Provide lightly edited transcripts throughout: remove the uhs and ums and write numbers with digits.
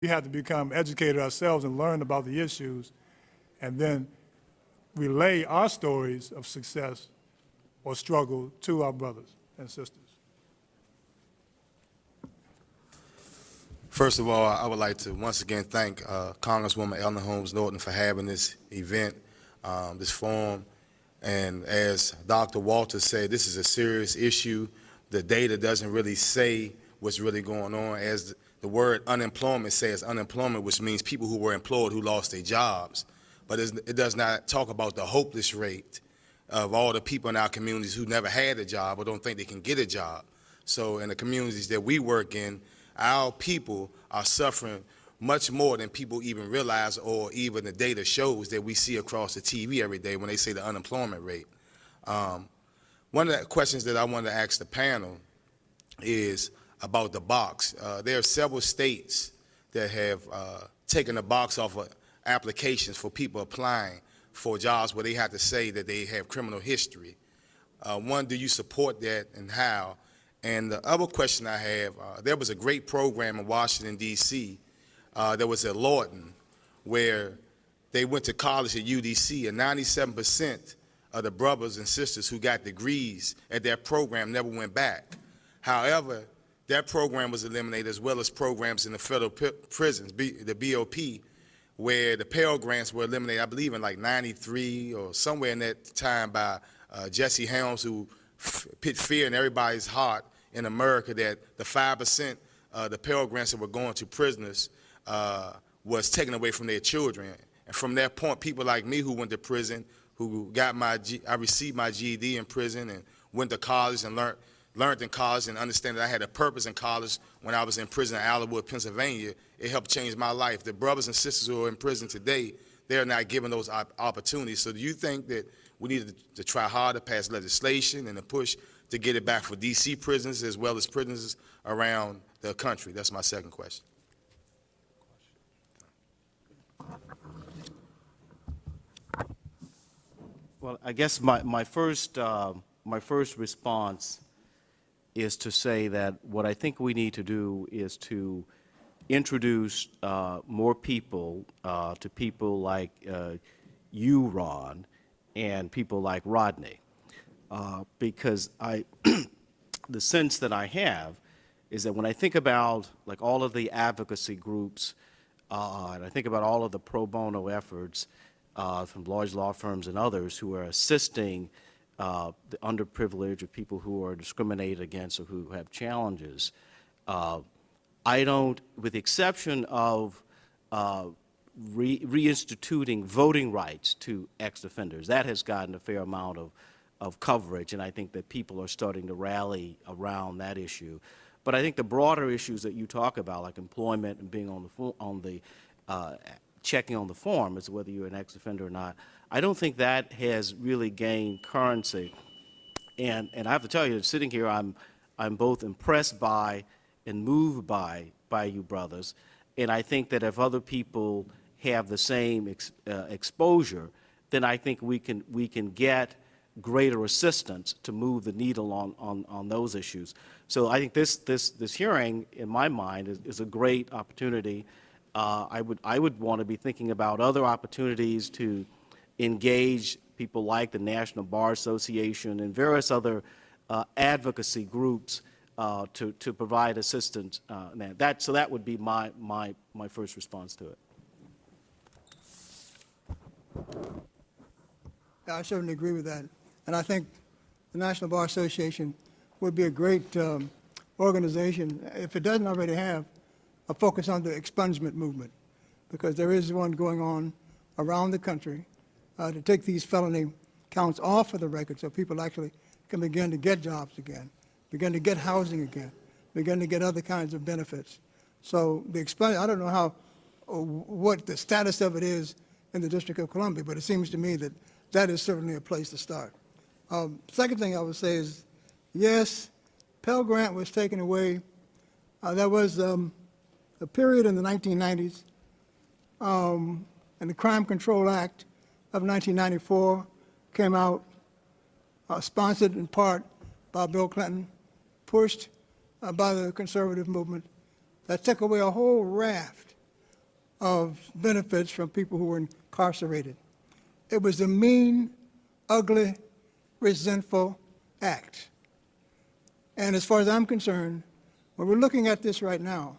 We have to become educated ourselves and learn about the issues and then relay our stories of success or struggle to our brothers and sisters. First of all, I would like to once again thank Congresswoman Eleanor Holmes Norton for having this event, this forum. And as Dr. Walters said, this is a serious issue. The data doesn't really say what's really going on. As the word unemployment says, unemployment, which means people who were employed who lost their jobs. But it does not talk about the hopeless rate of all the people in our communities who never had a job or don't think they can get a job. So in the communities that we work in, our people are suffering much more than people even realize, or even the data shows that we see across the TV every day when they say the unemployment rate. One of the questions that I wanted to ask the panel is about the box. There are several states that have taken the box off of applications for people applying for jobs where they have to say that they have criminal history. One, do you support that, and how? And the other question I have, there was a great program in Washington, D.C. There was at Lawton where they went to college at UDC, and 97% of the brothers and sisters who got degrees at that program never went back. However, that program was eliminated, as well as programs in the federal prisons, the BOP, where the Pell Grants were eliminated, I believe in like 93 or somewhere in that time, by Jesse Helms, who put fear in everybody's heart in America that the 5% the Pell Grants that were going to prisoners was taken away from their children. And from that point, people like me who went to prison, who got I received my GED in prison and went to college and learned in college and understand that I had a purpose in college when I was in prison in Allenwood, Pennsylvania. It helped change my life. The brothers and sisters who are in prison today, they're not given those opportunities. So do you think that we need to try hard to pass legislation and to push to get it back for D.C. prisons as well as prisons around the country? That's my second question. Well, I guess my first response is to say that what I think we need to do is to introduce more people to people like you, Ron, and people like Rodney, because the sense that I have is that when I think about like all of the advocacy groups, and I think about all of the pro bono efforts from large law firms and others who are assisting the underprivileged or people who are discriminated against or who have challenges, I don't, with the exception of reinstituting voting rights to ex-offenders, that has gotten a fair amount of coverage, and I think that people are starting to rally around that issue. But I think the broader issues that you talk about, like employment and being on the checking on the form as to whether you're an ex-offender or not, I don't think that has really gained currency. And I have to tell you, sitting here, I'm both impressed by and moved by you brothers. And I think that if other people have the same exposure, then I think we can get greater assistance to move the needle on those issues. So I think this hearing, in my mind, is a great opportunity. I would want to be thinking about other opportunities to engage people like the National Bar Association and various other advocacy groups to provide assistance. So that would be my first response to it. I certainly agree with that. And I think the National Bar Association would be a great organization, if it doesn't already have a focus on the expungement movement, because there is one going on around the country to take these felony counts off of the record so people actually can begin to get jobs again, begin to get housing again, begin to get other kinds of benefits. So the I don't know what the status of it is in the District of Columbia, but it seems to me that that is certainly a place to start. Second thing I would say is, yes, Pell Grant was taken away. There was a period in the 1990s, and the Crime Control Act of 1994 came out, sponsored in part by Bill Clinton, pushed by the conservative movement, that took away a whole raft of benefits from people who were incarcerated. It was a mean, ugly, resentful act. And as far as I'm concerned, when we're looking at this right now,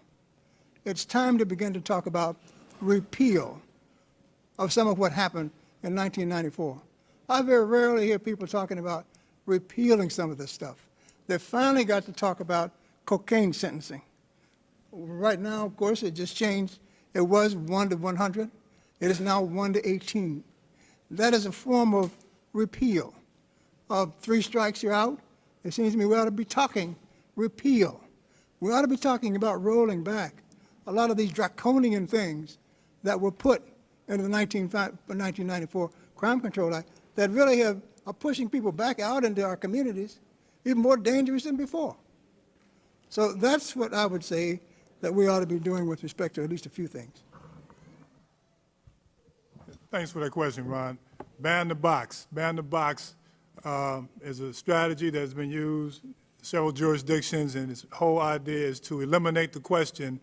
it's time to begin to talk about repeal of some of what happened in 1994. I very rarely hear people talking about repealing some of this stuff. They finally got to talk about cocaine sentencing. Right now, of course, it just changed. It was 1 to 100. It is now 1 to 18. That is a form of repeal. Of 3 strikes, you're out. It seems to me we ought to be talking repeal. We ought to be talking about rolling back a lot of these draconian things that were put into the 1994 Crime Control Act that really are pushing people back out into our communities, even more dangerous than before. So that's what I would say that we ought to be doing with respect to at least a few things. Thanks for that question, Ron. Ban the box. Ban the box is a strategy that has been used in several jurisdictions, and its whole idea is to eliminate the question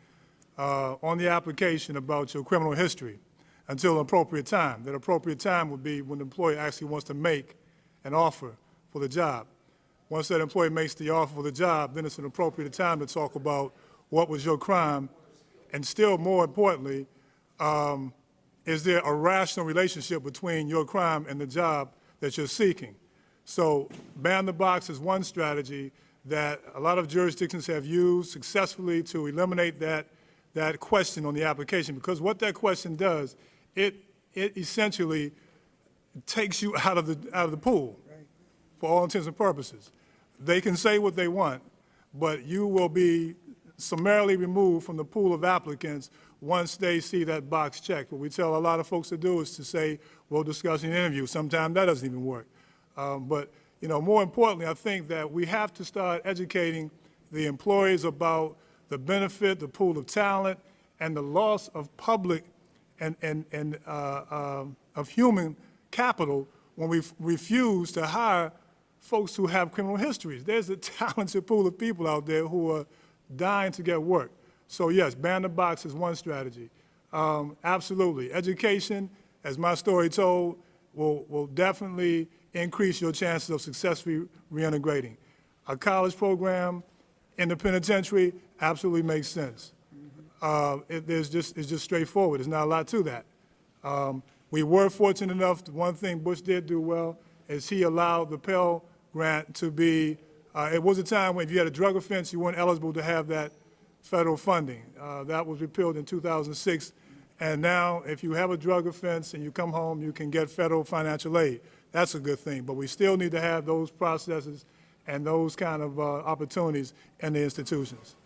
on the application about your criminal history until an appropriate time. That appropriate time would be when the employer actually wants to make an offer for the job. Once that employee makes the offer for the job, then it's an appropriate time to talk about what was your crime, and still more importantly, is there a rational relationship between your crime and the job that you're seeking? So ban the box is one strategy that a lot of jurisdictions have used successfully to eliminate that question on the application, because what that question does, it essentially takes you out of the pool for all intents and purposes. They can say what they want, but you will be summarily removed from the pool of applicants once they see that box checked. What we tell a lot of folks to do is to say, we'll discuss in an interview. Sometimes that doesn't even work. But more importantly, I think that we have to start educating the employees about the benefit, the pool of talent, and the loss of public and of human capital when we refuse to hire folks who have criminal histories. There's a talented pool of people out there who are dying to get work. So yes, ban the box is one strategy. Absolutely. Education, as my story told, will definitely increase your chances of successfully reintegrating. A college program in the penitentiary absolutely makes sense. It's just straightforward. There's not a lot to that. We were fortunate enough, one thing Bush did do well is he allowed the Pell Grant to be, it was a time when if you had a drug offense, you weren't eligible to have that federal funding. That was repealed in 2006. And now, if you have a drug offense and you come home, you can get federal financial aid. That's a good thing. But we still need to have those processes and those kind of opportunities in the institutions.